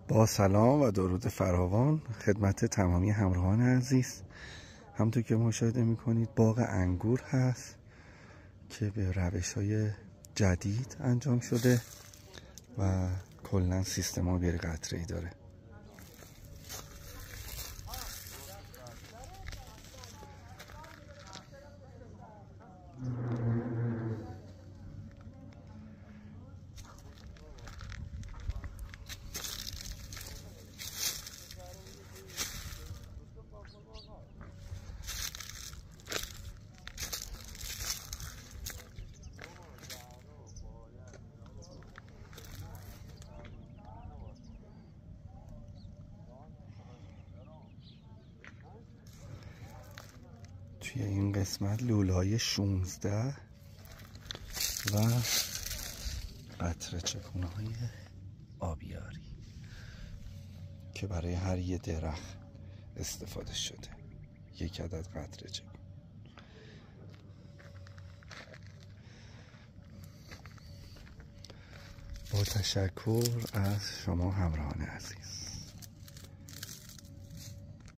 با سلام و درود فراوان خدمت تمامی همراهان عزیز. همونطور که مشاهده میکنید باغ انگور هست که به روش‌های جدید انجام شده و کلا سیستم آبیاری قطره‌ای داره. توی این قسمت لوله‌های 16 و قطره چکونه‌های آبیاری که برای هر یه درخت استفاده شده. یک عدد قطره چکون. با تشکر از شما همراهان عزیز.